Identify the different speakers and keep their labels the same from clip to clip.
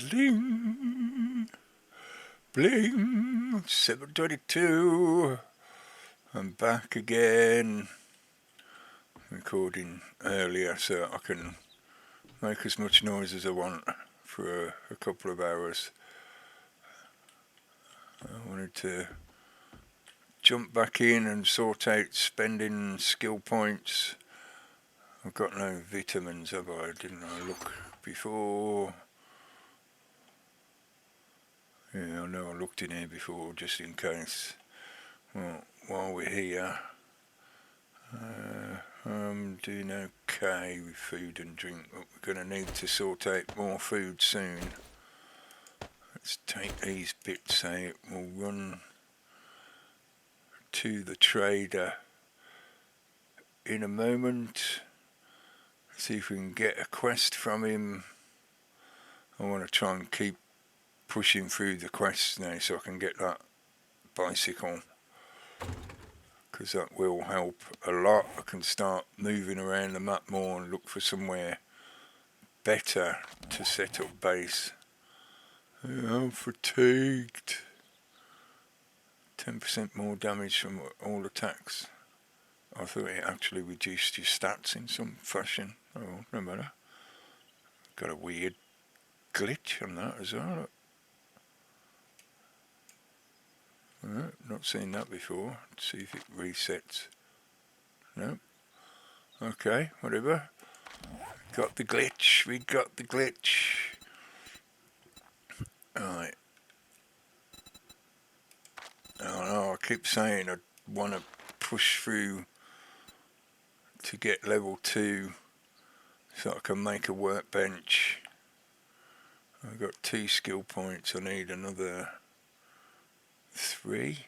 Speaker 1: Bling, bling, 7:22. I'm back again, recording earlier so I can make as much noise as I want for a couple of hours. I wanted to jump back in and sort out spending skill points. I've got no vitamins, have I? Didn't I look before? Yeah, I know I looked in here before just in case. Well, while we're here, I'm doing okay with food and drink, but we're going to need to sort out more food soon. Let's take these bits out. We'll run to the trader in a moment, see if we can get a quest from him. I want to try and keep pushing through the quests now so I can get that bicycle, because that will help a lot. I can start moving around the map more and look for somewhere better to set up base. Yeah, I'm fatigued. 10% more damage from all attacks. I thought it actually reduced your stats in some fashion. Oh, no matter. Got a weird glitch on that as well. Not seen that before. Let's see if it resets. No. Okay, whatever. Got the glitch. We got the glitch. Alright. Oh no, I keep saying I want to push through to get level 2 so I can make a workbench. I've got 2 skill points. I need another 3.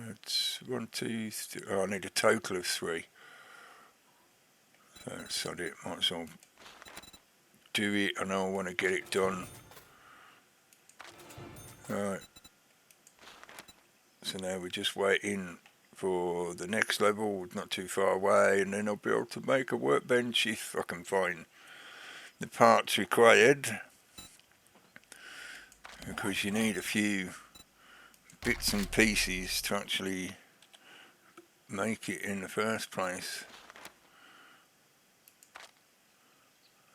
Speaker 1: It's 1, 2, 3. Oh, I need a total of 3. So sod it. Might as well do it. I know I want to get it done. Alright. So now we're just waiting for the next level, not too far away, and then I'll be able to make a workbench if I can find the parts required, because you need a few bits and pieces to actually make it in the first place.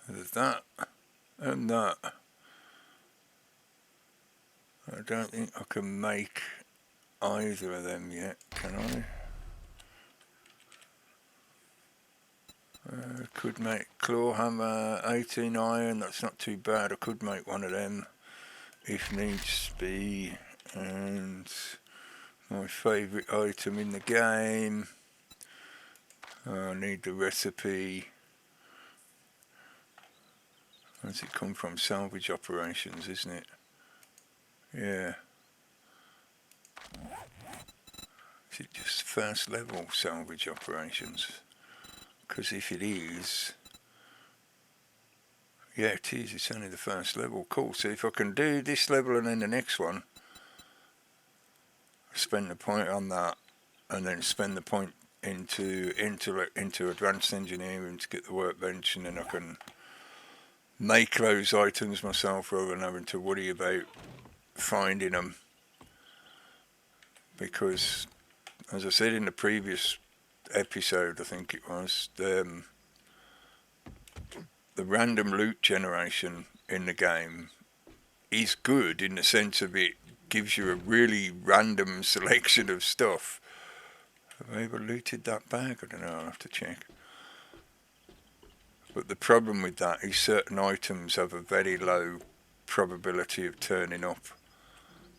Speaker 1: There's that and that. I don't think I can make either of them yet, can I? Could make claw hammer, 18 iron, that's not too bad. I could make one of them if needs be. And my favourite item in the game, I need the recipe. Where's it come from? Salvage operations, isn't it? Yeah. Is it just first level salvage operations? Because if it is, yeah, it is. It's only the first level. Cool. So if I can do this level and then the next one, spend the point on that, and then spend the point into advanced engineering to get the workbench, and then I can make those items myself rather than having to worry about finding them. Because, as I said in the previous episode, I think it was, the random loot generation in the game is good in the sense of it gives you a really random selection of stuff. Have I ever looted that bag? I don't know, I'll have to check. But the problem with that is certain items have a very low probability of turning up,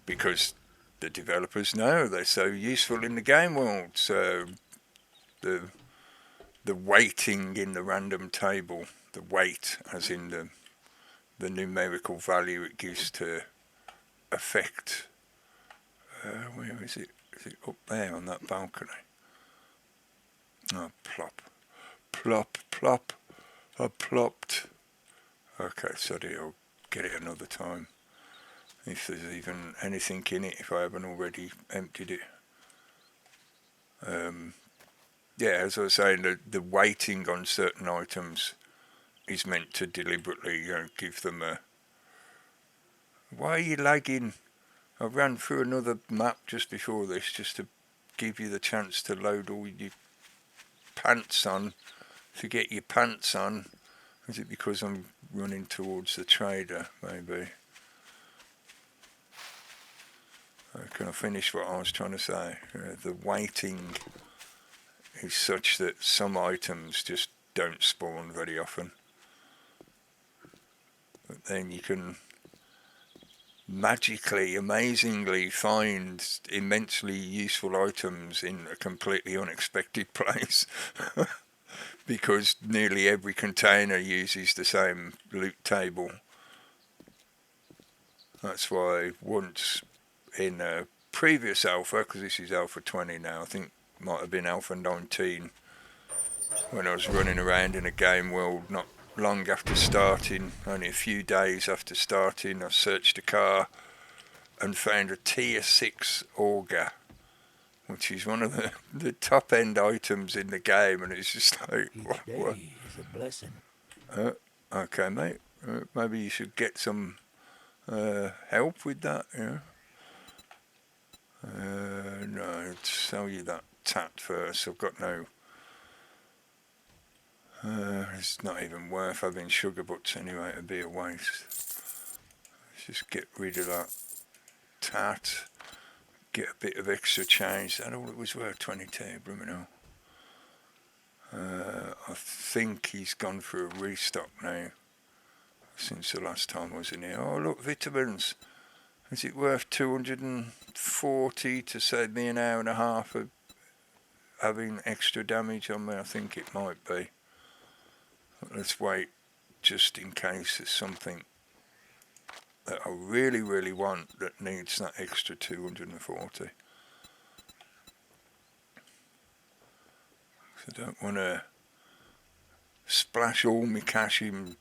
Speaker 1: because the developers know they're so useful in the game world. So the weighting in the random table, the weight as in the numerical value it gives to affect, where is it? Is it up there on that balcony? Oh, plop. Plop, plop. I plopped. Okay, sorry, I'll get it another time. If there's even anything in it, if I haven't already emptied it. Yeah, as I was saying, the weighting on certain items is meant to deliberately, give them a... Why are you lagging? I ran through another map just before this, just to give you the chance to load all your pants on, to get your pants on. Is it because I'm running towards the trader, maybe? Can I finish what I was trying to say? The waiting is such that some items just don't spawn very often. But then you can magically, amazingly find immensely useful items in a completely unexpected place. Because nearly every container uses the same loot table. That's why once in a previous alpha, because this is alpha 20 now, I think might have been alpha 19, when I was running around in a game world not long after starting, only a few days after starting, I searched a car and found a tier 6 auger, which is one of the top end items in the game, and it's just like,
Speaker 2: Each day is a blessing.
Speaker 1: Okay, mate, maybe you should get some help with that, no, I'll sell you that tat first. I've got no... it's not even worth having sugar butts anyway, it'd be a waste. Let's just get rid of that tat, get a bit of extra change. Is that all it was worth? 22, Brummino. I think he's gone for a restock now, since the last time I was in here. Oh look, vitamins. Is it worth 240 to save me an hour and a half of having extra damage on me? I think it might be. But let's wait, just in case there's something that I really, really want that needs that extra 240. I don't want to splash all my cash in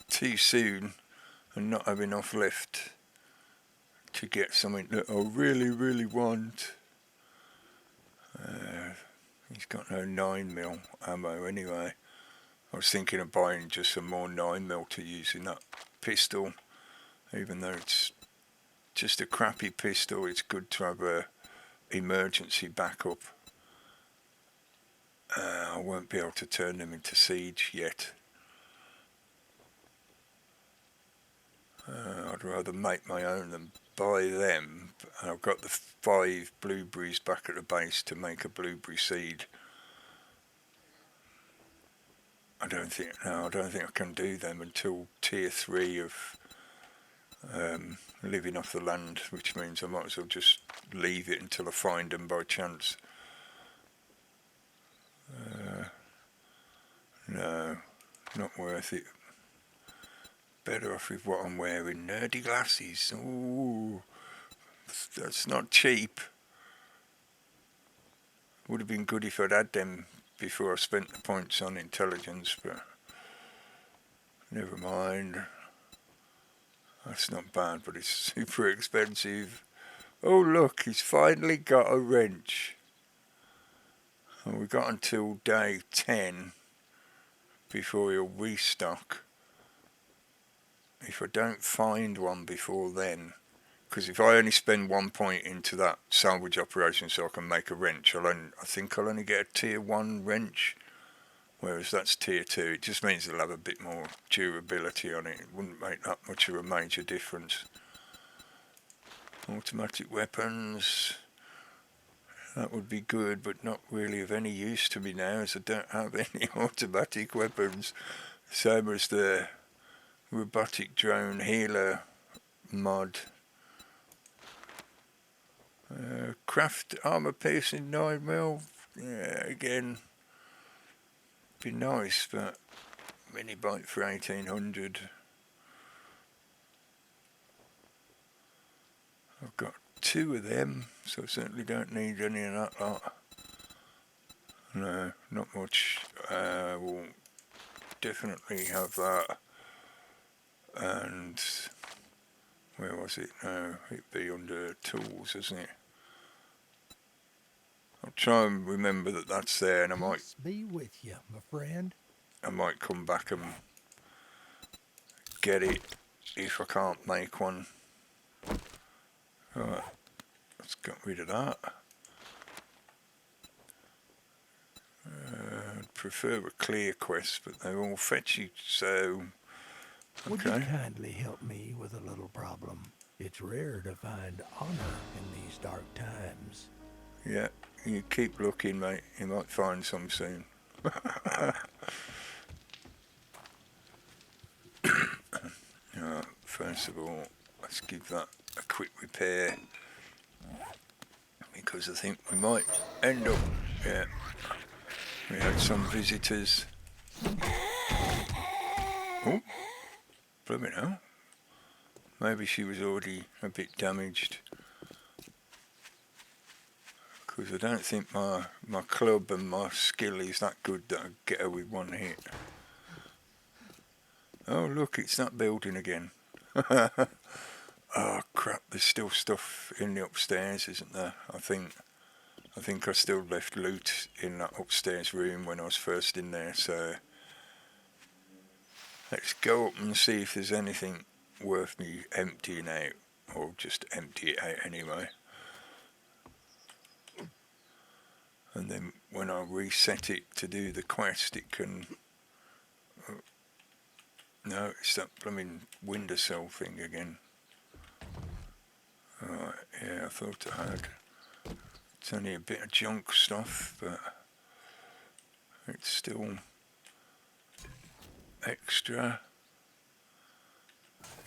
Speaker 1: too soon and not have enough left to get something that I really, really want. He's got no 9mm ammo anyway. I was thinking of buying just some more 9mm to use in that pistol. Even though it's just a crappy pistol, it's good to have a emergency backup. I won't be able to turn them into siege yet. I'd rather make my own than buy them. And I've got the 5 blueberries back at the base to make a blueberry seed. I don't think I can do them until tier 3 of living off the land, which means I might as well just leave it until I find them by chance. No, not worth it. Better off with what I'm wearing. Nerdy glasses. Ooh, that's not cheap. Would have been good if I'd had them before I spent the points on intelligence, but never mind. That's not bad, but it's super expensive. Oh look, he's finally got a wrench. And we got until day 10 before he'll restock. If I don't find one before then, because if I only spend 1 point into that salvage operation so I can make a wrench, I think I'll only get a tier 1 wrench, whereas that's tier 2. It just means it'll have a bit more durability on it. It wouldn't make that much of a major difference. Automatic weapons, that would be good, but not really of any use to me now, as I don't have any automatic weapons. Same as the robotic drone healer mod. Craft armor piercing 9mm. Yeah, again, be nice, but mini bike for 1800. I've got 2 of them, so I certainly don't need any of that lot. No, not much. We'll definitely have that. And where was it? No, it'd be under tools, isn't it? I'll try and remember that that's there, and I might...
Speaker 2: Peace be with you, my friend.
Speaker 1: I might come back and get it if I can't make one. Right, let's get rid of that. I'd prefer a clear quest, but they're all fetchy, so...
Speaker 2: Would you
Speaker 1: Okay.
Speaker 2: kindly help me with a little problem? It's rare to find honor in these dark times.
Speaker 1: Yeah, you keep looking, mate. You might find some soon. First of all, let's give that a quick repair, because I think we might end up... Yeah, we had some visitors. Oh, blooming hell. Maybe she was already a bit damaged. Because I don't think my club and my skill is that good that I get her with one hit. Oh look, it's that building again. Oh crap, there's still stuff in the upstairs, isn't there? I think I still left loot in that upstairs room when I was first in there, so... Let's go up and see if there's anything worth me emptying out, or just empty it out anyway. And then when I reset it to do the quest, it can... No, it's that blooming windowsill thing again. Alright, yeah, I thought I had. It's only a bit of junk stuff, but it's still extra.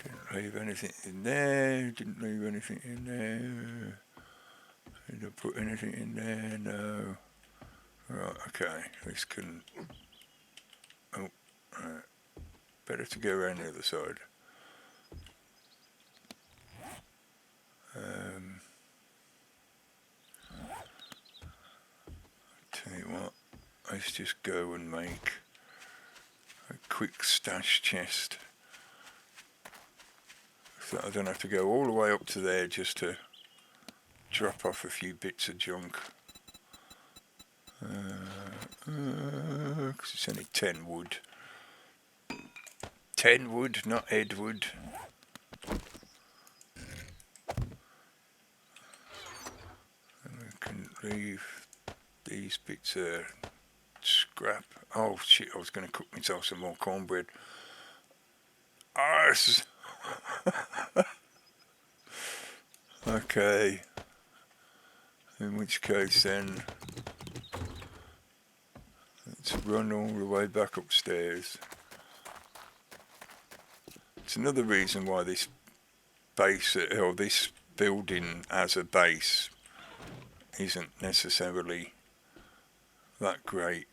Speaker 1: Didn't leave anything in there, didn't leave anything in there. Did I put anything in there? No. Right, okay, this can... Oh, right. Better to go around the other side. Tell you what, let's just go and make a quick stash chest, so that I don't have to go all the way up to there just to drop off a few bits of junk. Because it's only 10 wood. 10 wood, not Ed wood. And we can leave these bits of scrap. Oh shit, I was going to cook myself some more cornbread. Arse! Okay. In which case then, let's run all the way back upstairs. It's another reason why this base, or this building as a base, isn't necessarily that great,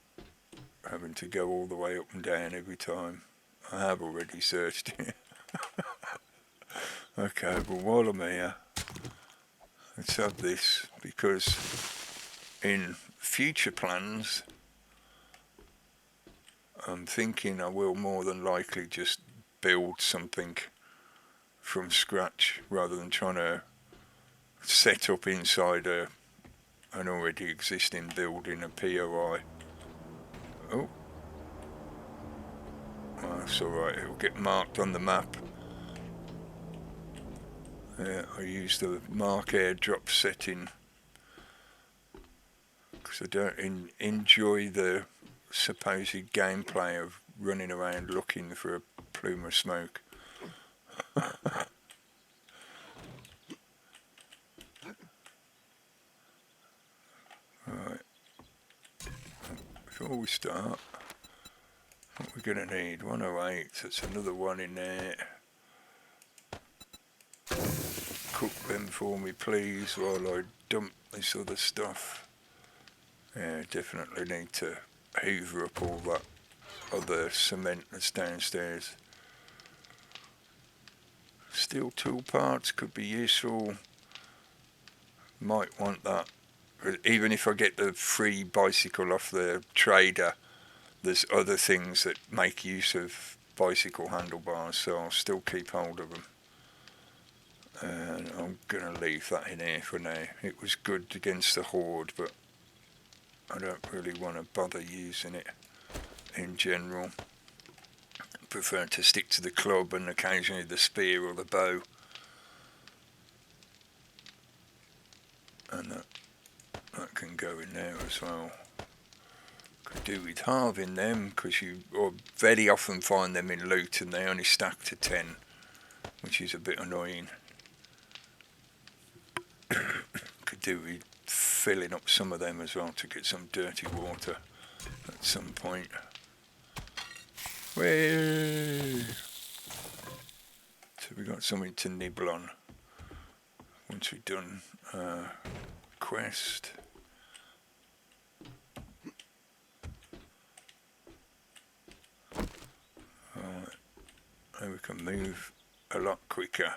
Speaker 1: having to go all the way up and down every time. I have already searched it. Okay, but while I'm here, let's have this, because in future plans, I'm thinking I will more than likely just build something from scratch rather than trying to set up inside an already existing building, a POI. Oh, that's alright, it'll get marked on the map. Yeah, I use the mark airdrop setting because I don't enjoy the supposed gameplay of running around looking for a plume of smoke. Right. Before we start, what we're going to need, 108, so it's another one in there. Cook them for me please while I dump this other stuff. Yeah, definitely need to hoover up all that other cement that's downstairs. Steel tool parts could be useful. Might want that. Even if I get the free bicycle off the trader, there's other things that make use of bicycle handlebars, so I'll still keep hold of them. And I'm going to leave that in here for now. It was good against the horde, but I don't really want to bother using it in general. Prefer to stick to the club and occasionally the spear or the bow. And that can go in there as well. Could do with halving them, because you very often find them in loot and they only stack to 10, which is a bit annoying. Could do with filling up some of them as well to get some dirty water at some point. Whee! So we got something to nibble on once we've done quest. Alright, and we can move a lot quicker.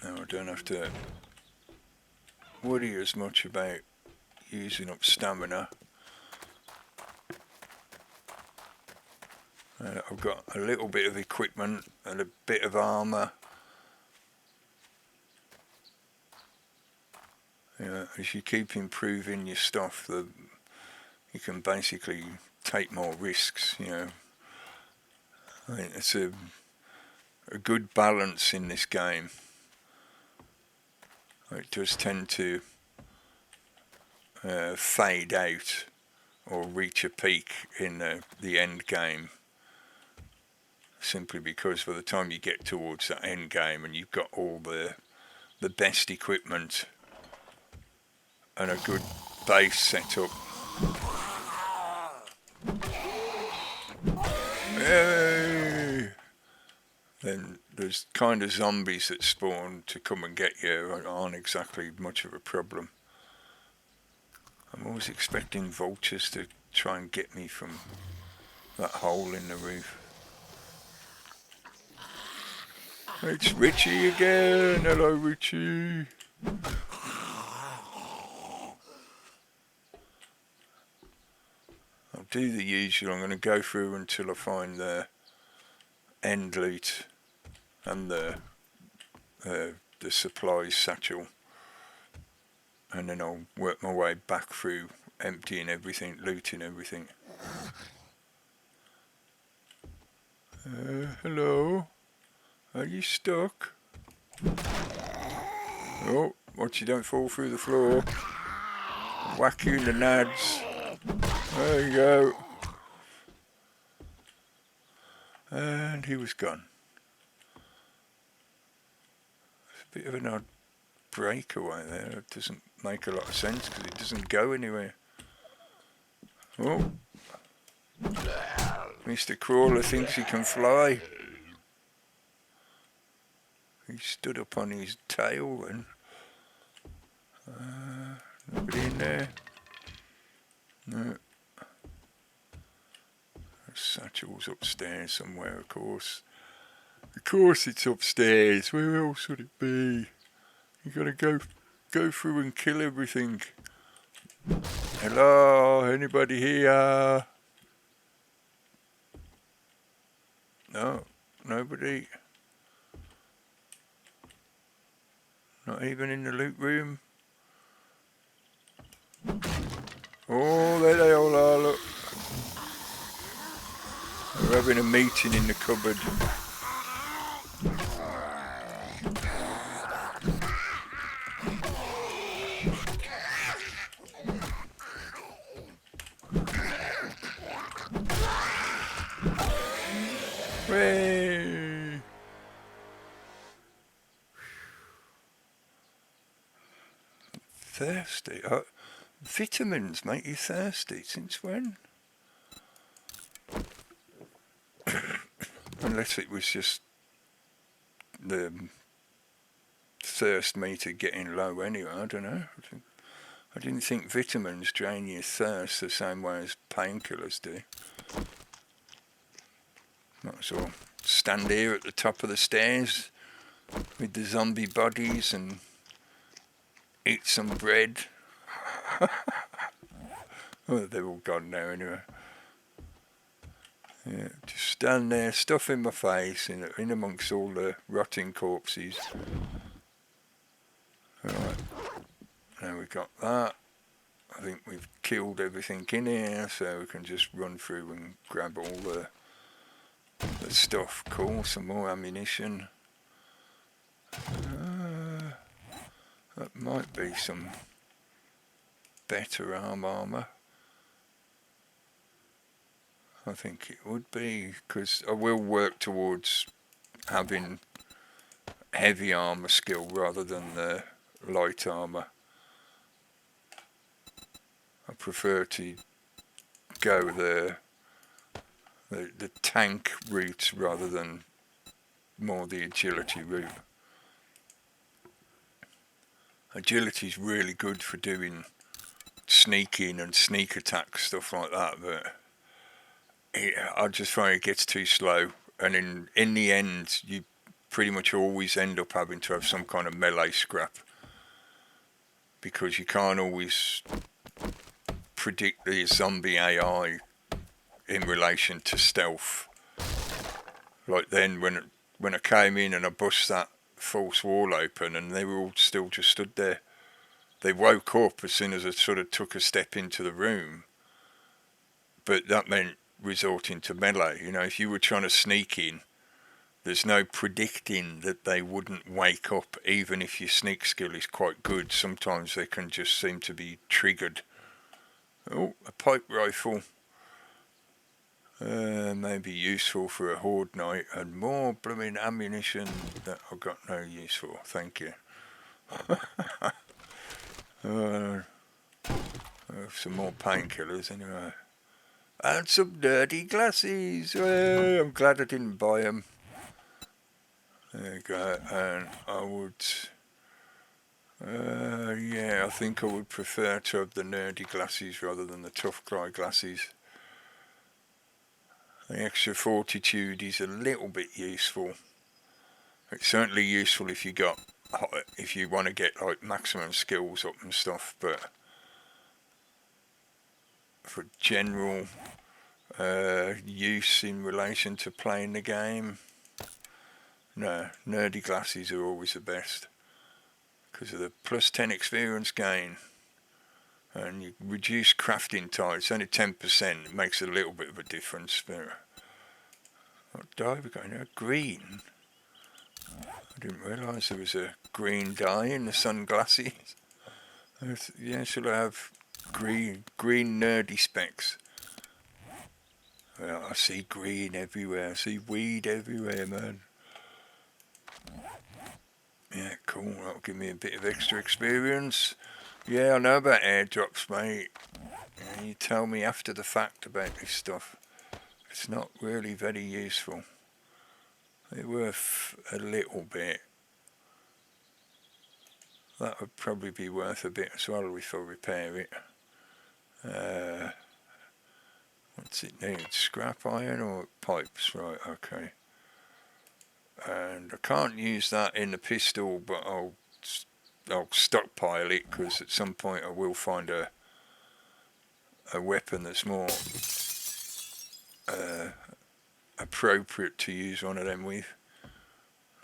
Speaker 1: Now I don't have to worry as much about using up stamina. I've got a little bit of equipment and a bit of armour. As you keep improving your stuff, you can basically take more risks. I think it's a good balance in this game. It does tend to fade out or reach a peak in the end game, simply because by the time you get towards that end game and you've got all the best equipment and a good base set up, then there's kind of zombies that spawn to come and get you aren't exactly much of a problem. I'm always expecting vultures to try and get me from that hole in the roof. It's Richie again. Hello, Richie. I'll do the usual. I'm going to go through until I find the end loot and the supplies satchel, and then I'll work my way back through emptying everything, looting everything. Hello, are you stuck? Oh, watch you don't fall through the floor. Whack you in the nads. There you go. And he was gone. It's a bit of an odd breakaway there. It doesn't make a lot of sense because it doesn't go anywhere. Oh, Mr. Crawler thinks he can fly. He stood up on his tail and nobody in there. No. The satchel's upstairs somewhere, of course. Of course it's upstairs. Where else would it be? You gotta go through and kill everything. Hello, anybody here? No, nobody. Not even in the loot room. Oh, there they all are, look. They're having a meeting in the cupboard. Hooray! Thirsty? Vitamins make you thirsty? Since when? Unless it was just the thirst meter getting low anyway, I don't know. I didn't think vitamins drain your thirst the same way as painkillers do. Might as well stand here at the top of the stairs with the zombie bodies and eat some bread. Oh, they're all gone now anyway. Yeah, just stand there, stuff in my face, in amongst all the rotting corpses. Alright, now we got that. I think we've killed everything in here, so we can just run through and grab all the stuff. Cool, some more ammunition. That might be some better armour. I think it would be, because I will work towards having heavy armour skill rather than the light armour. I prefer to go the tank route rather than more the agility route. Agility is really good for doing sneaking and sneak attack stuff like that, but I just find it gets too slow, and in the end you pretty much always end up having to have some kind of melee scrap, because you can't always predict the zombie AI in relation to stealth. Like then when I came in and I bust that false wall open and they were all still just stood there. They woke up as soon as I sort of took a step into the room, but that meant resorting to melee. You know, if you were trying to sneak in, there's no predicting that they wouldn't wake up, even if your sneak skill is quite good. Sometimes they can just seem to be triggered. Oh, a pipe rifle. Maybe useful for a horde night, and more blooming ammunition that I've got no use for. Thank you. Some more painkillers anyway. And some dirty glasses. Well, I'm glad I didn't buy them. There you go. And I would... yeah, I think I would prefer to have the nerdy glasses rather than the tough cry glasses. The extra fortitude is a little bit useful. It's certainly useful if you want to get like maximum skills up and stuff, but for general use in relation to playing the game, no, nerdy glasses are always the best because of the plus 10 experience gain, and you reduce crafting time. It's only 10%. It makes a little bit of a difference. But what dye we got in there? Green. I didn't realise there was a green dye in the sunglasses. Yeah, should I have green nerdy specs? Well, I see green everywhere. I see weed everywhere, man. Yeah, cool. That'll give me a bit of extra experience. Yeah, I know about airdrops, mate. Yeah, you tell me after the fact about this stuff. It's not really very useful. They're worth a little bit. That would probably be worth a bit as well if I repair it. What's it need? Scrap iron or pipes? Right, okay. And I can't use that in the pistol, but I'll stockpile it, because at some point I will find a weapon that's more appropriate to use one of them with,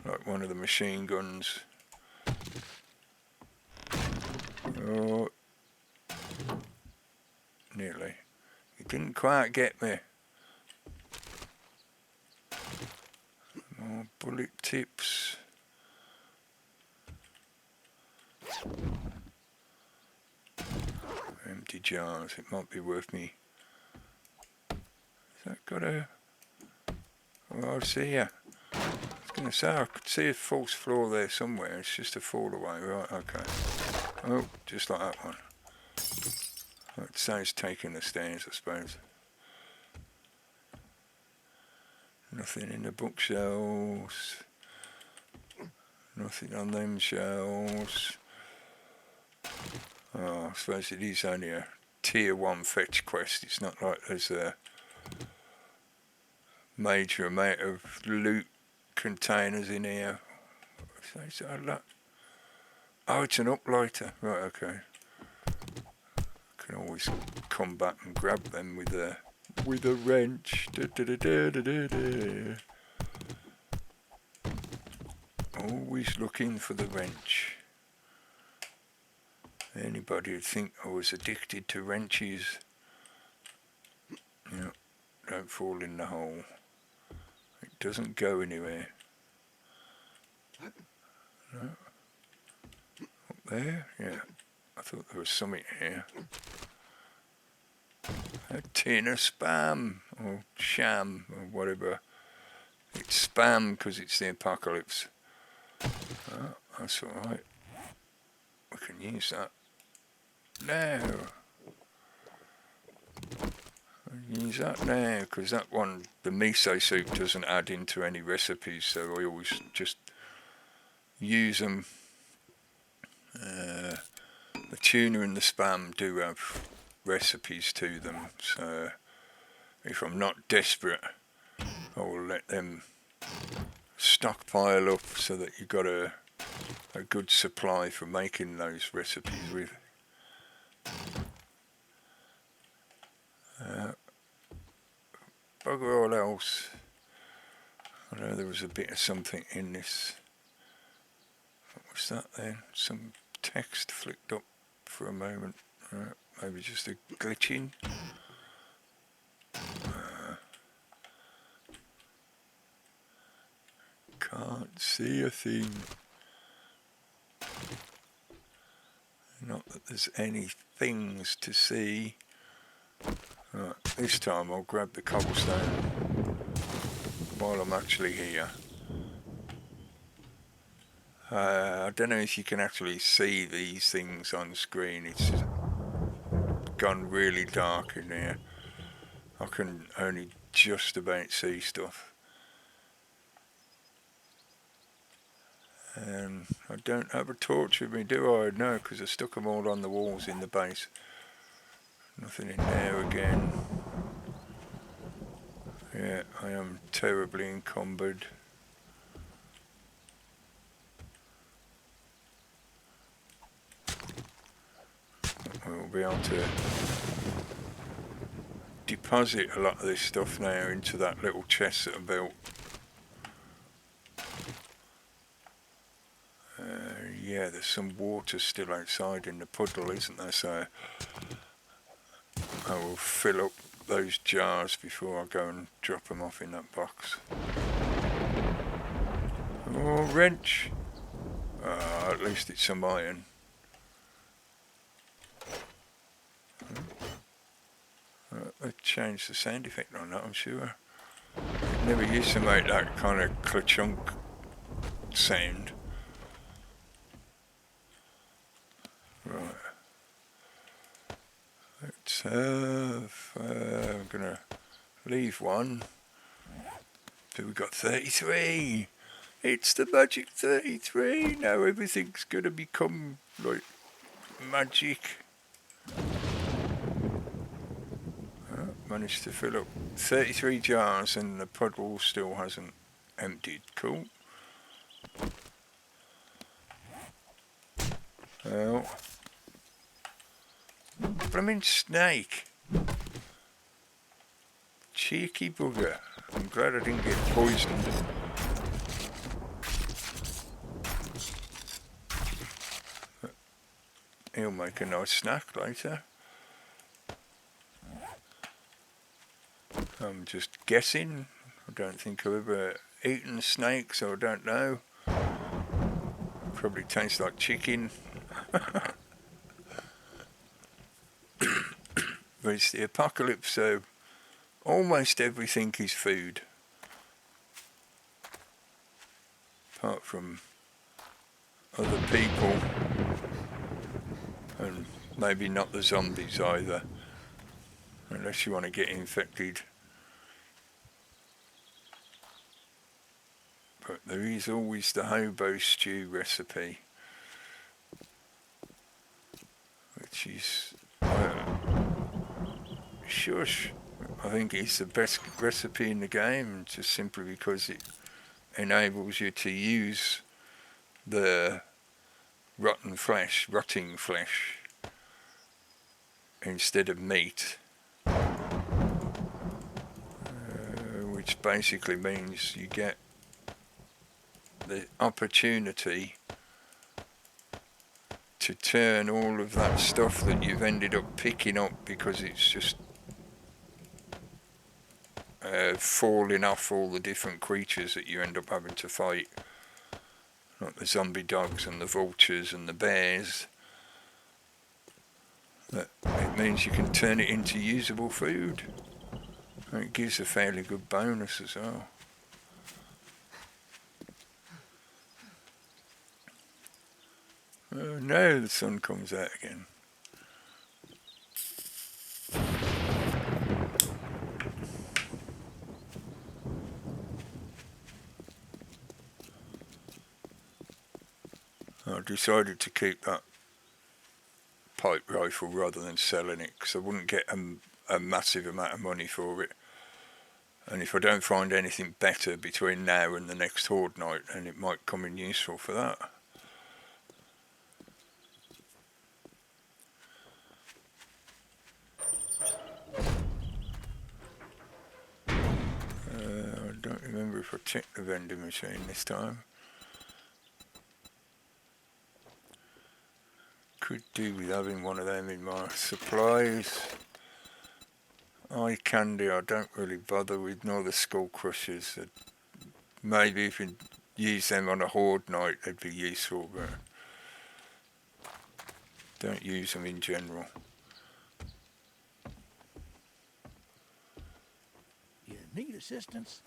Speaker 1: like one of the machine guns. Oh, nearly. You didn't quite get me. More bullet tips. Empty jars. It might be worth me. Has that got a... Oh, I see ya. I was going to say I could see a false floor there somewhere. It's just a fall away. Right, okay. Oh, just like that one. It says taking the stairs, I suppose. Nothing in the bookshelves. Nothing on them shelves. Oh, I suppose it is only a tier 1 fetch quest. It's not like there's a major amount of loot containers in here. Oh, it's an uplighter. Right, okay. Can always come back and grab them with a wrench. Always looking for the wrench. Anybody would think I was addicted to wrenches. Yeah, don't fall in the hole. It doesn't go anywhere. No. Up there? Yeah. I thought there was something here. A tin of spam, or sham, or whatever. It's spam because it's the apocalypse. Oh, that's alright. We can use that. No. Use that now, because that one, the miso soup doesn't add into any recipes, so I always just use them. The tuna and the spam do have recipes to them, so if I'm not desperate, I will let them stockpile up so that you've got a good supply for making those recipes with. Bugger all else. I know there was a bit of something in this. What was that then? Some text flicked up for a moment. Maybe just a glitching. Can't see a thing. Not that there's any things to see. Right, this time I'll grab the cobblestone while I'm actually here. I don't know if you can actually see these things on screen. It's gone really dark in here. I can only just about see stuff. I don't have a torch with me, do I? No, because I stuck them all on the walls in the base. Nothing in there again. Yeah, I am terribly encumbered. We'll be able to deposit a lot of this stuff now into that little chest that I built. Yeah, there's some water still outside in the puddle, isn't there? So I will fill up those jars before I go and drop them off in that box. Oh, wrench! At least it's some iron. They changed the sound effect on that, I'm sure. It never used to make that kind of clunk sound. Right. Let's have... I'm gonna leave one. So we've got 33! It's the magic 33! Now everything's gonna become like magic. Managed to fill up 33 jars and the puddle still hasn't emptied. Cool. Well, blooming snake. Cheeky bugger. I'm glad I didn't get poisoned. He'll make a nice snack later. I'm just guessing. I don't think I've ever eaten snake, so I don't know. Probably tastes like chicken. But it's the apocalypse, so almost everything is food. Apart from other people. And maybe not the zombies either. Unless you want to get infected. But there is always the hobo stew recipe, which is, shush, I think it's the best recipe in the game, just simply because it enables you to use the rotting flesh instead of meat, which basically means you get the opportunity to turn all of that stuff that you've ended up picking up because it's just falling off all the different creatures that you end up having to fight, like the zombie dogs and the vultures and the bears. That it means you can turn it into usable food. And it gives a fairly good bonus as well. Oh no, the sun comes out again. I decided to keep that pipe rifle rather than selling it because I wouldn't get a massive amount of money for it. And if I don't find anything better between now and the next horde night, then it might come in useful for that. I don't remember if I checked the vending machine this time. Could do with having one of them in my supplies. Eye candy I don't really bother with, nor the skull crushers. Maybe if you use them on a horde night they'd be useful, but don't use them in general.
Speaker 2: You need assistance?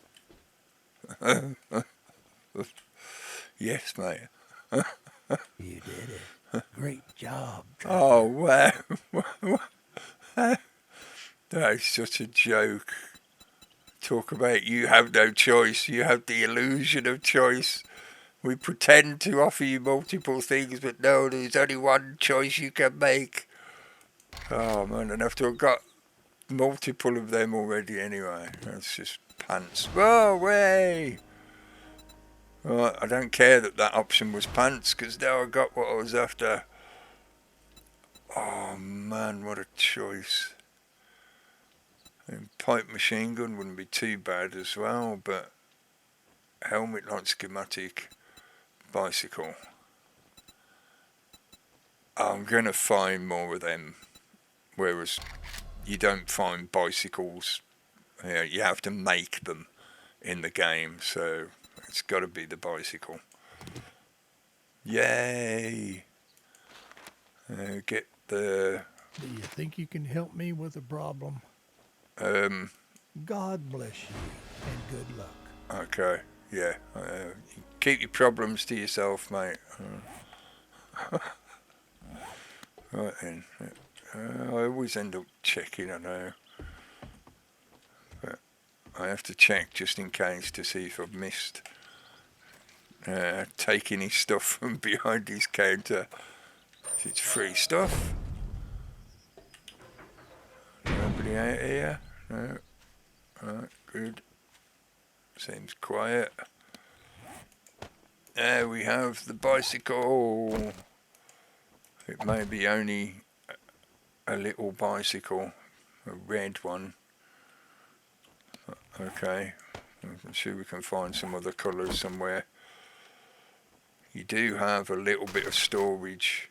Speaker 1: Yes, mate.
Speaker 2: You did it. Great job, Trevor.
Speaker 1: Oh, wow. That is such a joke. Talk about you have no choice. You have the illusion of choice. We pretend to offer you multiple things, but no, there's only one choice you can make. Oh, man, and after I've got multiple of them already anyway. That's just pants. Go away! Right, I don't care that option was pants, because now I got what I was after. Oh man, what a choice. And pipe machine gun wouldn't be too bad as well, but helmet light schematic, bicycle. I'm going to find more of them, whereas you don't find bicycles. You have to make them in the game, so it's got to be the bicycle. Yay! Get the...
Speaker 2: Do you think you can help me with a problem? God bless you, and good luck.
Speaker 1: Okay, yeah. Keep your problems to yourself, mate. Right then. I always end up checking, I know. But I have to check just in case to see if I've missed taking his stuff from behind his counter. It's free stuff. Nobody out here? No. Right, good. Seems quiet. There we have the bicycle. It may be only a little bicycle, a red one. Okay, I'm sure we can find some other colours somewhere. You do have a little bit of storage.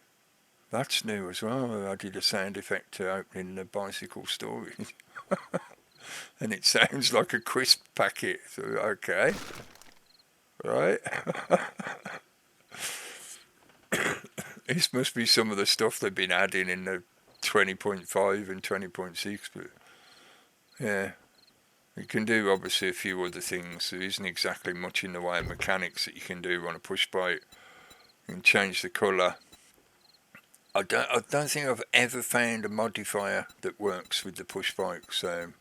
Speaker 1: That's new as well. I did a sound effect to opening the bicycle storage. And it sounds like a crisp packet. So, okay. Right. This must be some of the stuff they've been adding in the 20.5 and 20.6, but yeah. You can do obviously a few other things. There isn't exactly much in the way of mechanics that you can do on a push bike. You can change the colour. I don't think I've ever found a modifier that works with the push bike, so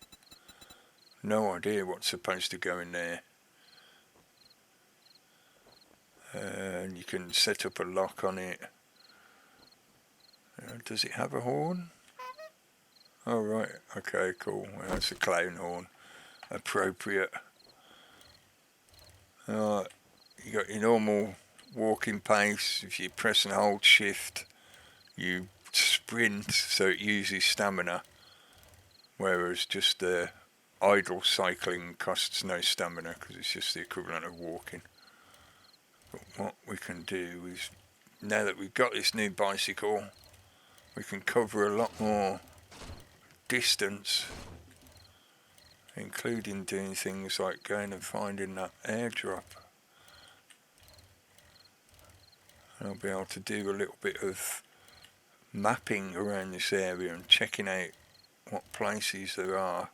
Speaker 1: no idea what's supposed to go in there. And you can set up a lock on it. Does it have a horn? Oh right, okay, cool. Well, that's a clown horn. Appropriate. You got your normal walking pace. If you press and hold shift, you sprint, so it uses stamina, whereas just the idle cycling costs no stamina because it's just the equivalent of walking. But what we can do is now that we've got this new bicycle, we can cover a lot more distance, including doing things like going and finding that airdrop. I'll be able to do a little bit of mapping around this area and checking out what places there are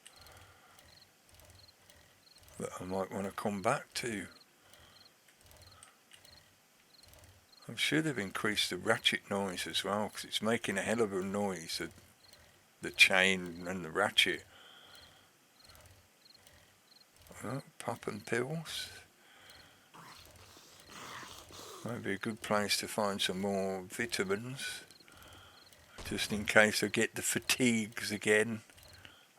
Speaker 1: that I might want to come back to. I'm sure they've increased the ratchet noise as well, because it's making a hell of a noise, the chain and the ratchet. Oh, popping pills. Might be a good place to find some more vitamins, just in case I get the fatigues again.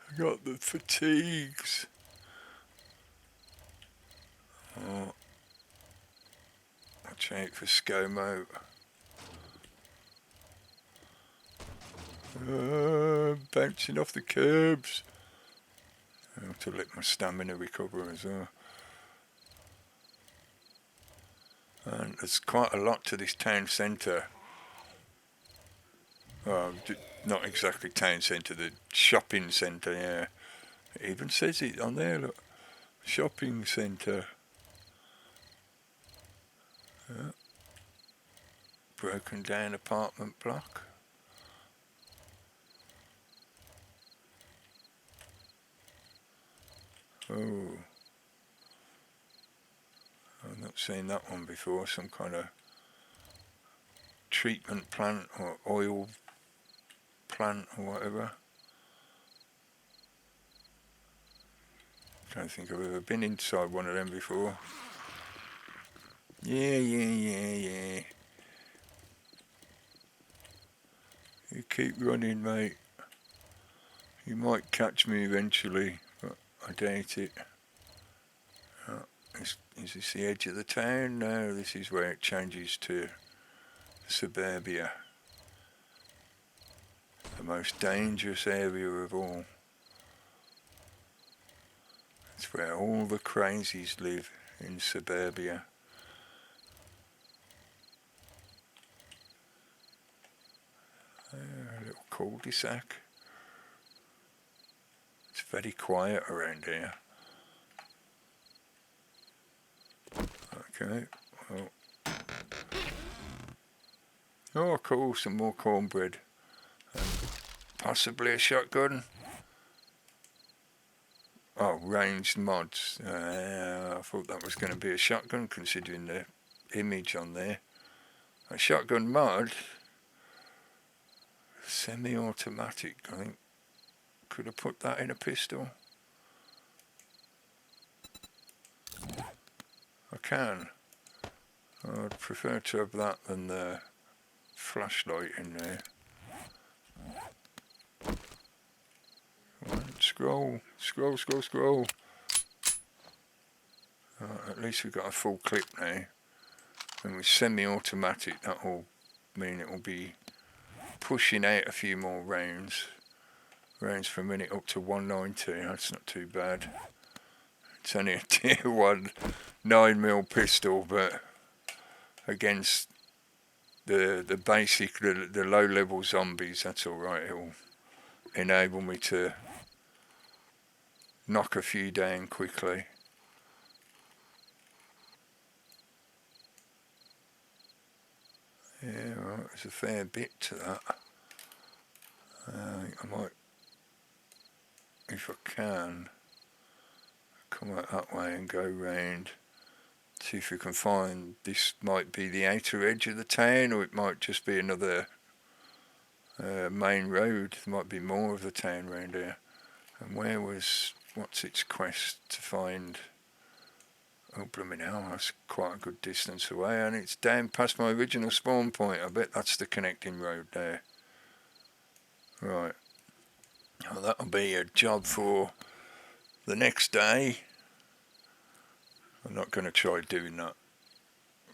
Speaker 1: I got the fatigues. Oh, watch out for ScoMo. Bouncing off the curbs. I have to let my stamina recover as well. And there's quite a lot to this town centre. Not exactly town centre, the shopping centre, yeah. It even says it on there, look. Shopping centre. Yeah. Broken down apartment block. Oh. I've not seen that one before. Some kind of treatment plant or oil plant or whatever. I don't think I've ever been inside one of them before. Yeah. You keep running, mate. You might catch me eventually, but I doubt it. Is this the edge of the town? No, this is where it changes to suburbia. The most dangerous area of all. It's where all the crazies live, in suburbia. A little cul-de-sac. It's very quiet around here. Okay. Oh, cool, some more cornbread. And possibly a shotgun. Oh, ranged mods. I thought that was going to be a shotgun, considering the image on there. A shotgun mod. Semi-automatic, I think. Could have put that in a pistol. I can. I'd prefer to have that than the flashlight in there. Scroll. At least we've got a full clip now. And with semi-automatic, that will mean it will be pushing out a few more rounds. Rounds per minute up to 190. That's not too bad. It's only a tier 1 9mm pistol, but against the basic, the low-level zombies, that's alright. It'll enable me to knock a few down quickly. Yeah, right, there's a fair bit to that. I might, if I can, come out that way and go round. See if we can find, this might be the outer edge of the town, or it might just be another main road. There might be more of the town round here. And what's its quest to find? Oh, blooming hell, that's quite a good distance away, and it's down past my original spawn point. I bet that's the connecting road there. Right. Well, that'll be a job for the next day. I'm not going to try doing that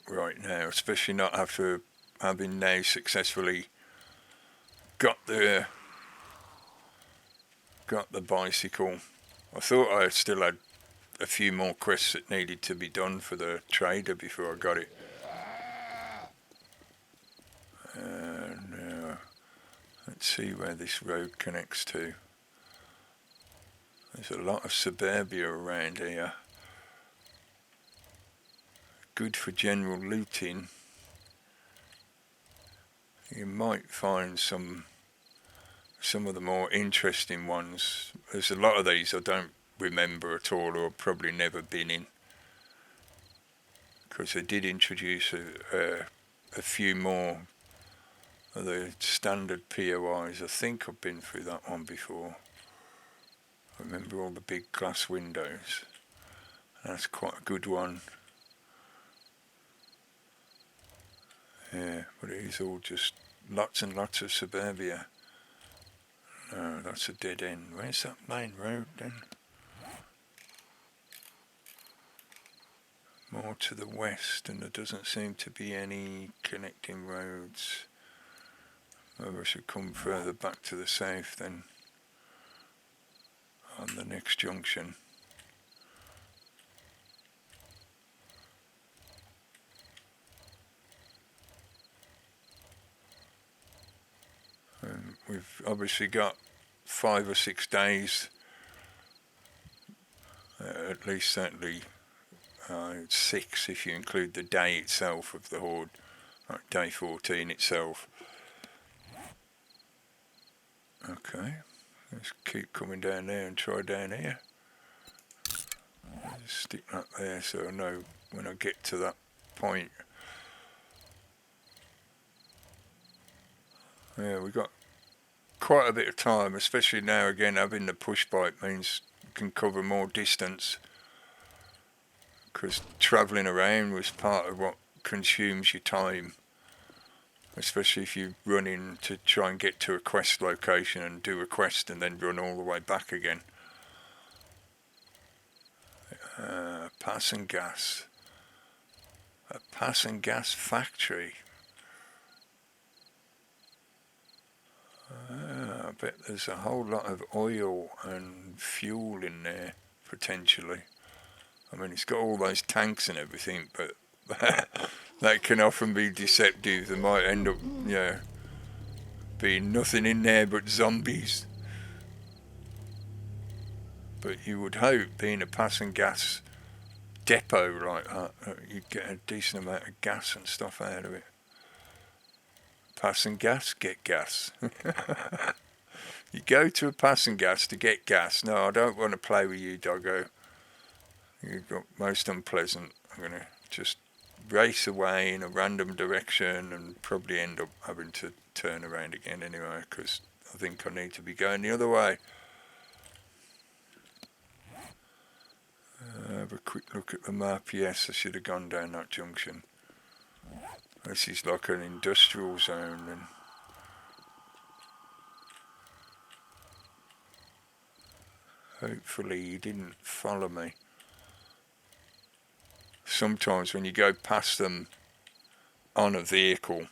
Speaker 1: right now, especially not after having now successfully got the bicycle. I thought I still had a few more quests that needed to be done for the trader before I got it. Now, let's see where this road connects to. There's a lot of suburbia around here. Good for general looting. You might find some of the more interesting ones. There's a lot of these I don't remember at all, or probably never been in, because they did introduce a few more of the standard POIs. I think I've been through that one before. I remember all the big glass windows. That's quite a good one. Yeah, but it is all just lots and lots of suburbia. No, that's a dead end. Where's that main road then? More to the west, and there doesn't seem to be any connecting roads. Maybe I should come further back to the south then, on the next junction. We've obviously got 5 or 6 days, at least certainly 6 if you include the day itself of the horde, like day 14 itself. Okay, let's keep coming down there and try down here. Just stick that there so I know when I get to that point. Yeah, we've got quite a bit of time, especially now again having the push bike means you can cover more distance, because travelling around was part of what consumes your time, especially if you run in to try and get to a quest location and do a quest and then run all the way back again. Pass and gas. A pass and gas factory. I bet there's a whole lot of oil and fuel in there, potentially. I mean, it's got all those tanks and everything, but that can often be deceptive. There might end up, being nothing in there but zombies. But you would hope, being a pass and gas depot like that, you'd get a decent amount of gas and stuff out of it. Pass and gas, get gas. You go to a pass and gas to get gas. No, I don't want to play with you, doggo. You've got most unpleasant. I'm going to just race away in a random direction and probably end up having to turn around again anyway, because I think I need to be going the other way. Have a quick look at the map. Yes, I should have gone down that junction. This is like an industrial zone, and hopefully you didn't follow me. Sometimes when you go past them on a vehicle,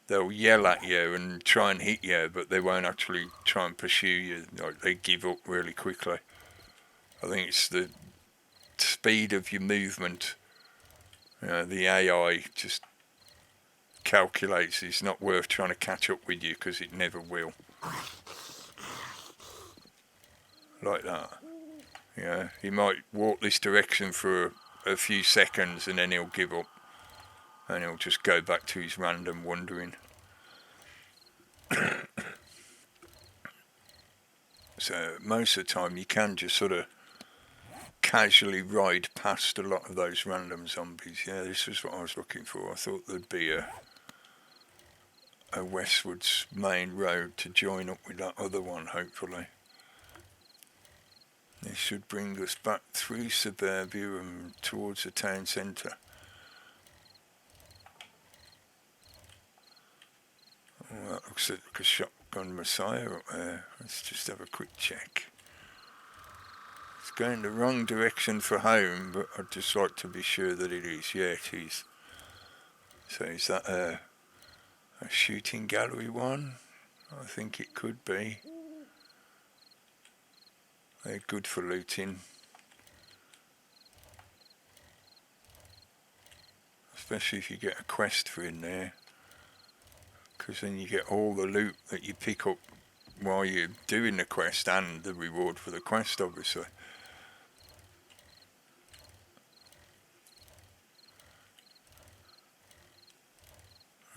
Speaker 1: they'll yell at you and try and hit you, but they won't actually try and pursue you. Like, they give up really quickly. I think it's the speed of your movement. The AI just calculates it's not worth trying to catch up with you, because it never will. Like that. Yeah, he might walk this direction for a few seconds and then he'll give up, and he'll just go back to his random wandering. So most of the time you can just sort of casually ride past a lot of those random zombies. Yeah, this was what I was looking for. I thought there'd be a westwards main road to join up with that other one, hopefully. This should bring us back through suburbia and towards the town centre. Oh, that looks like a shotgun Messiah up there. Let's just have a quick check. It's going the wrong direction for home, but I'd just like to be sure that it is. Yeah, it is. So is that a shooting gallery one? I think it could be. They're good for looting. Especially if you get a quest for in there. because then you get all the loot that you pick up while you're doing the quest and the reward for the quest, obviously.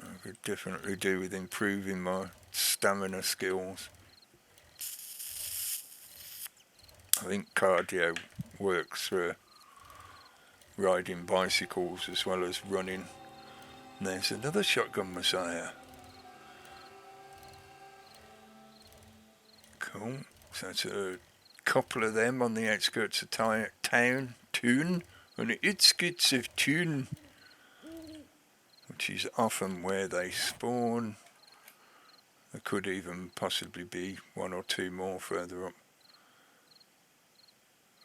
Speaker 1: I could definitely do with improving my stamina skills. I think cardio works for riding bicycles as well as running. And there's another shotgun messiah. Cool. So that's a couple of them on the outskirts of town, on the outskirts of town, which is often where they spawn. There could even possibly be one or two more further up.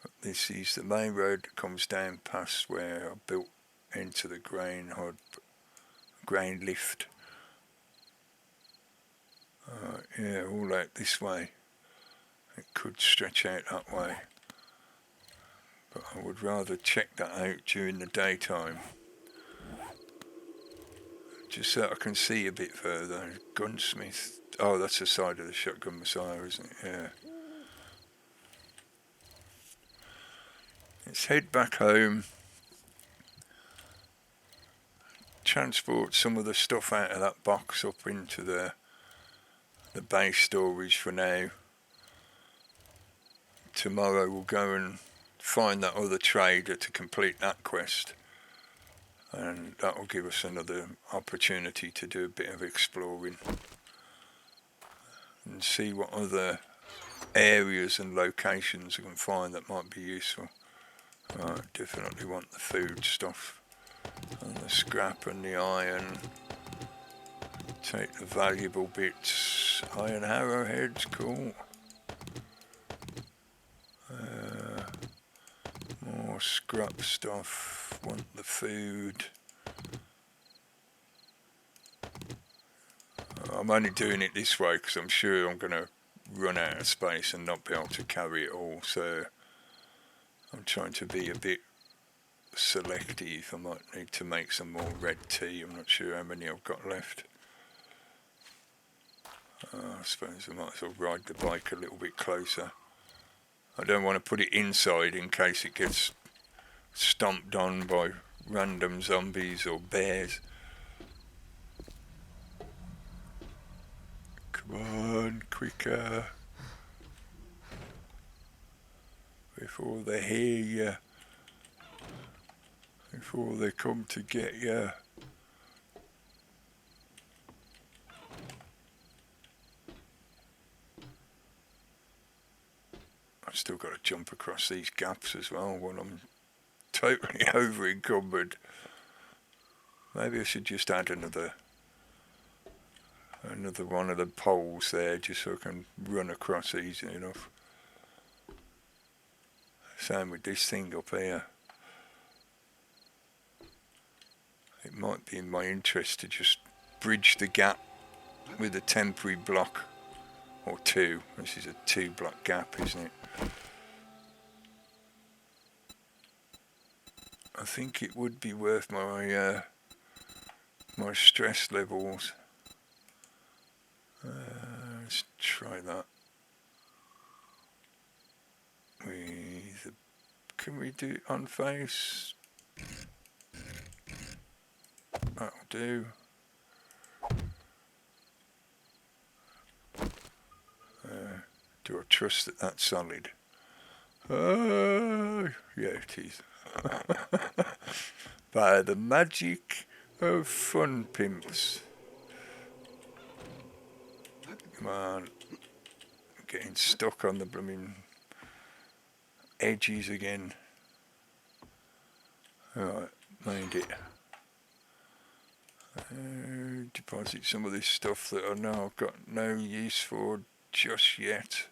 Speaker 1: But this is the main road that comes down past where I built into the grain lift. Yeah, all out this way. It could stretch out that way, but I would rather check that out during the daytime, just so I can see a bit further. Gunsmith. Oh, that's the side of the shotgun messiah, isn't it? Yeah. Let's head back home. Transport some of the stuff out of that box up into the base storage for now. Tomorrow we'll go and find that other trader to complete that quest, and that will give us another opportunity to do a bit of exploring and see what other areas and locations we can find that might be useful. I definitely want the food stuff and the scrap and the iron. Take the valuable bits. Iron arrowheads, cool. More scrap stuff. Want the food. I'm only doing it this way because I'm sure I'm going to run out of space and not be able to carry it all, so I'm trying to be a bit selective. I might need to make some more red tea. I'm not sure how many I've got left. I suppose I might as well ride the bike a little bit closer. I don't want to put it inside in case it gets stomped on by random zombies or bears. Come on, quicker. Before they hear you. Before they come to get you. I've still got to jump across these gaps as well when I'm totally over encumbered. Maybe I should just add another one of the poles there, just so I can run across easy enough. Same with this thing up here. It might be in my interest to just bridge the gap with a temporary block or two. This is a 2-block gap, isn't it? I think it would be worth my my stress levels. Let's try that. Can we do it on face? That'll do. Do I trust that that's solid? Yeah, it is. By the magic of fun pimps. Come on. I'm getting stuck on the blooming edges again. Alright, made it. Deposit some of this stuff that I know I've got no use for just yet.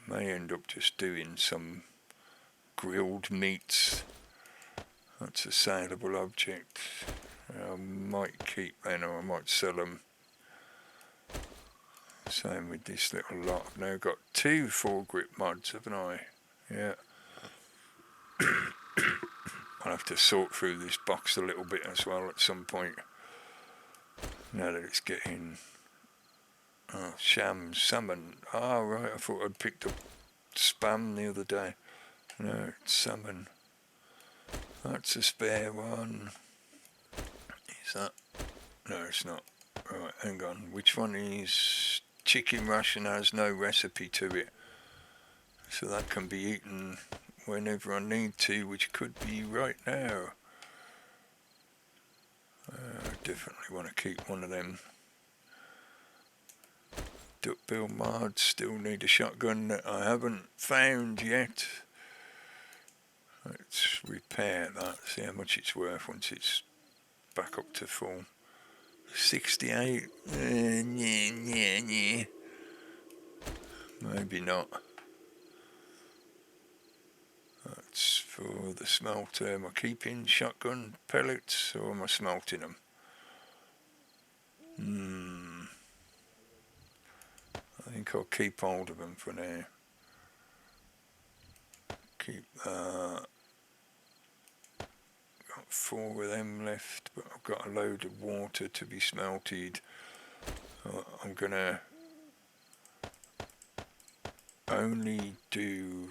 Speaker 1: May end up just doing some grilled meats. That's a saleable object. I might keep them or I might sell them. Same with this little lot. I've now got 2 foregrip mods, haven't I? Yeah. I'll have to sort through this box a little bit as well at some point. Now that it's getting sham salmon. Oh right, I thought I'd picked up spam the other day. No, it's salmon. That's a spare one. Is that? No, it's not. Right, hang on. Which one is chicken ration? Has no recipe to it, so that can be eaten whenever I need to, which could be right now. I definitely want to keep one of them. Duckbill mods. Still need a shotgun that I haven't found yet. Let's repair that, see how much it's worth once it's back up to full. 68. Maybe not. That's for the smelter. Am I keeping shotgun pellets or am I smelting them? I think I'll keep hold of them for now. Keep that. Got 4 of them left, but I've got a load of water to be smelted. I'm gonna only do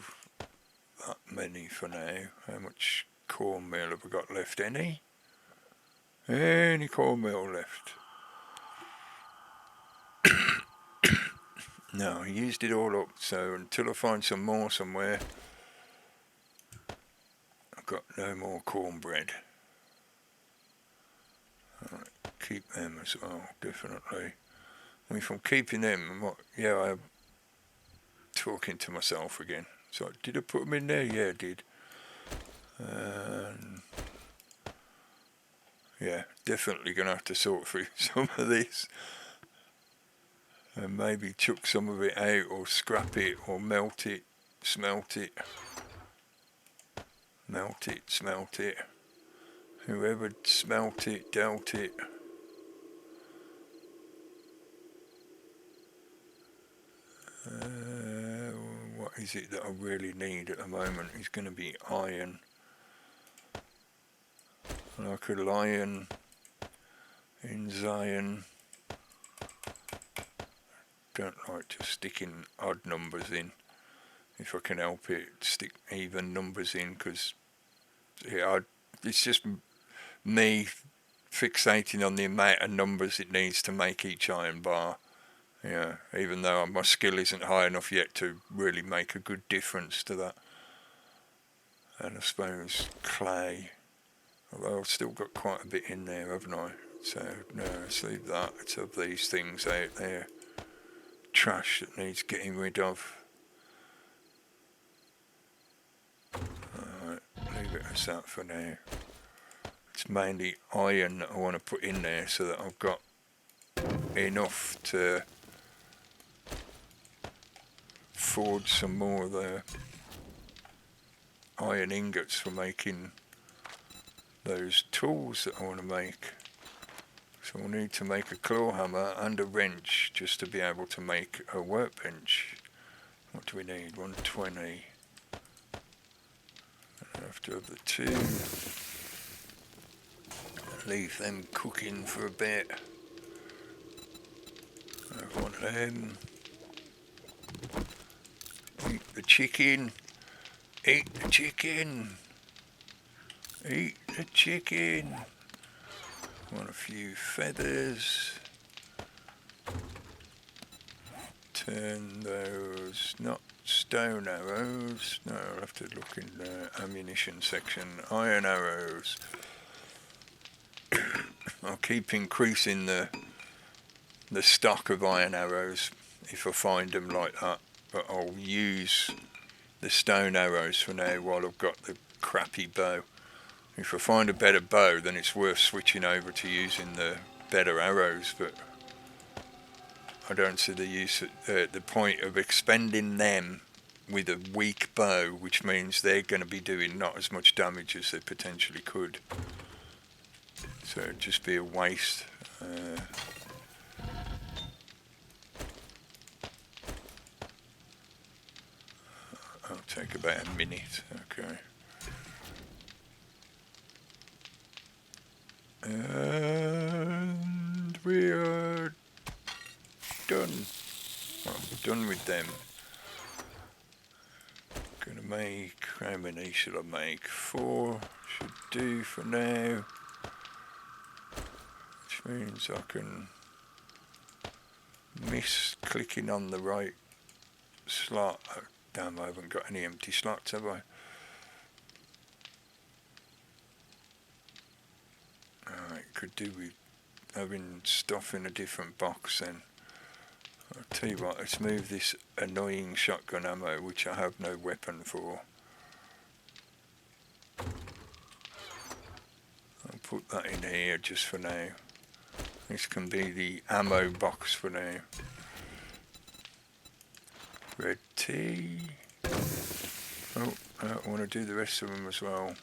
Speaker 1: that many for now. How much cornmeal have I got left? Any cornmeal left? No, I used it all up, so until I find some more somewhere, I've got no more cornbread. Alright, keep them as well, definitely. I mean, if I'm keeping them, I'm talking to myself again. So, did I put them in there? Yeah, I did. Yeah, definitely going to have to sort through some of this. And maybe chuck some of it out or scrap it or melt it, smelt it. Melt it, smelt it. Whoever smelt it, dealt it. What is it that I really need at the moment? Is going to be iron. And I could iron in Zion. Don't like just sticking odd numbers in. If I can help it, stick even numbers in, because it's just me fixating on the amount of numbers it needs to make each iron bar. Yeah, even though my skill isn't high enough yet to really make a good difference to that. And I suppose clay, although I've still got quite a bit in there, haven't I? So no, let's leave that. Let's have these things out there. Trash that needs getting rid of. Alright, leave it as that for now. It's mainly iron that I want to put in there so that I've got enough to forge some more of the iron ingots for making those tools that I want to make. So I'll need to make a claw hammer and a wrench just to be able to make a workbench. What do we need? 120. I have to have the 2. Leave them cooking for a bit. Have one of them. Eat the chicken. Eat the chicken. Eat the chicken. Want a few feathers. Turn those, not stone arrows. No, I'll have to look in the ammunition section. Iron arrows. I'll keep increasing the stock of iron arrows if I find them like that. But I'll use the stone arrows for now while I've got the crappy bow. If I find a better bow, then it's worth switching over to using the better arrows, but I don't see the point of expending them with a weak bow, which means they're going to be doing not as much damage as they potentially could. So it'd just be a waste. I'll take about a minute, okay. And we done with them. Gonna make, how many should I make? 4 should do for now. Which means I can miss clicking on the right slot. Oh, damn, I haven't got any empty slots, have I? Alright, could do with having stuff in a different box then. I'll tell you what, let's move this annoying shotgun ammo, which I have no weapon for. I'll put that in here just for now. This can be the ammo box for now. Red tea. Oh, I want to do the rest of them as well.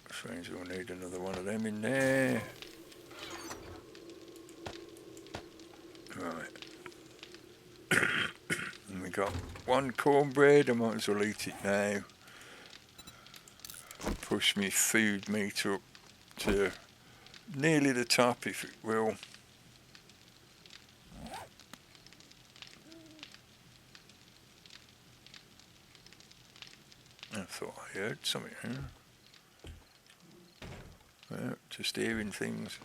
Speaker 1: Which means we'll need another one of them in there. Right. And we got 1 cornbread, I might as well eat it now. Push my food meter up to nearly the top, if it will. I thought I heard something. Well, just hearing things.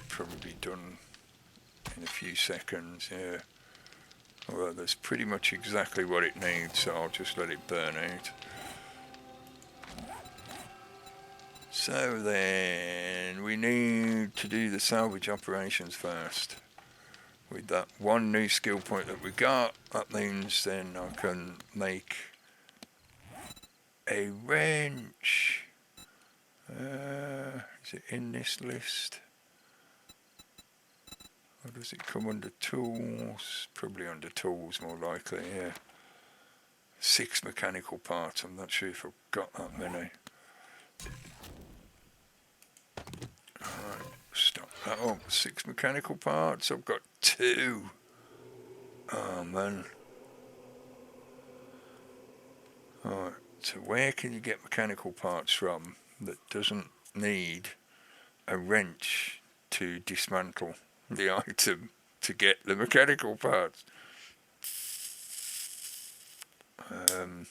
Speaker 1: Probably done in a few seconds, yeah. Well, that's pretty much exactly what it needs, so I'll just let it burn out. So then, we need to do the salvage operations first. With that 1 new skill point that we got, that means then I can make a wrench. Is it in this list? Or does it come under tools? Probably under tools, more likely, yeah. 6 mechanical parts, I'm not sure if I've got that many. Alright, stop that up. 6 mechanical parts, I've got 2. Oh man. Alright, so where can you get mechanical parts from that doesn't need a wrench to dismantle the item to get the mechanical parts? I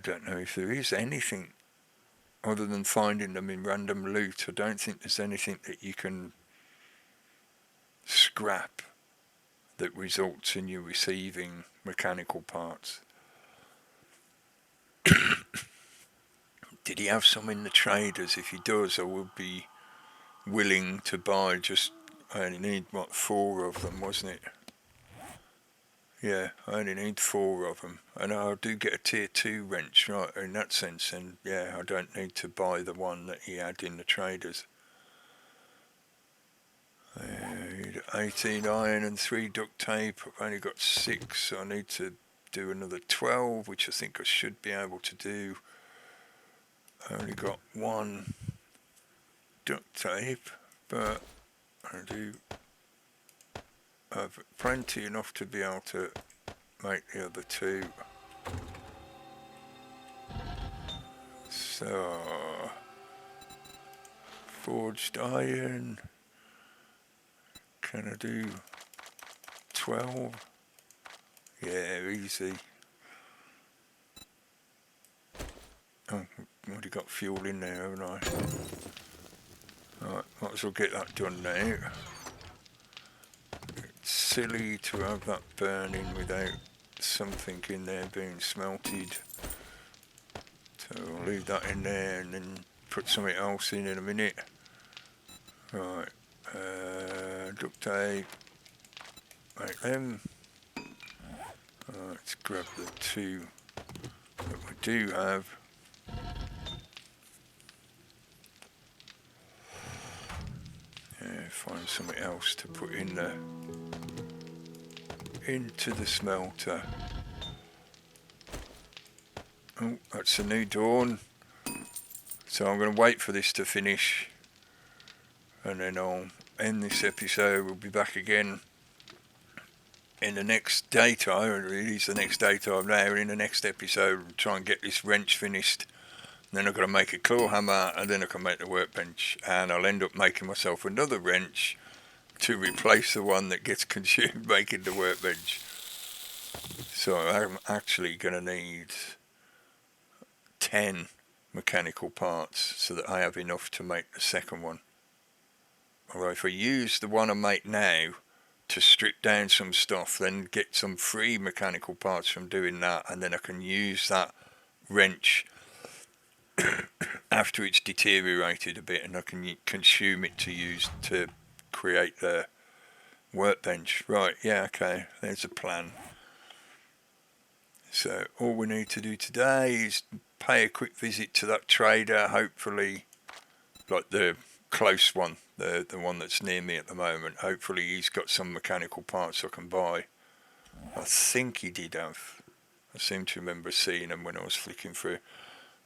Speaker 1: don't know if there is anything other than finding them in random loot. I don't think there's anything that you can scrap that results in you receiving mechanical parts. Did he have some in the traders? If he does, I would be willing to buy. Just, I only need, what, 4 of them, wasn't it? Yeah, I only need 4 of them. And I do get a tier 2 wrench, right, in that sense. And yeah, I don't need to buy the one that he had in the traders. I need 18 iron and 3 duct tape. I've only got 6, so I need to do another 12, which I think I should be able to do. I only got 1 duct tape, but I do have plenty enough to be able to make the other 2. So, forged iron. Can I do 12? Yeah, easy. Oh, I've already got fuel in there, haven't I? Alright, might as well get that done now. It's silly to have that burning without something in there being smelted. So I'll leave that in there and then put something else in a minute. Right, duct tape. Make them. Let's grab the 2 that we do have. Find something else to put in there into the smelter. Oh, that's a new dawn. So I'm going to wait for this to finish and then I'll end this episode. We'll be back again in the next daytime, and release the next daytime now, in the next episode, try and get this wrench finished. And then I've got to make a claw hammer, and then I can make the workbench. And I'll end up making myself another wrench to replace the one that gets consumed making the workbench. So I'm actually going to need 10 mechanical parts so that I have enough to make the second one. Although if I use the one I make now to strip down some stuff, then get some free mechanical parts from doing that, and then I can use that wrench after it's deteriorated a bit, and I can consume it to use to create the workbench. Right, yeah, okay, there's a plan. So all we need to do today is pay a quick visit to that trader, hopefully, like the close one, the one that's near me at the moment. Hopefully he's got some mechanical parts I can buy. I think he did have. I seem to remember seeing them when I was flicking through.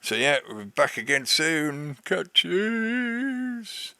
Speaker 1: So yeah, we'll be back again soon. Catches.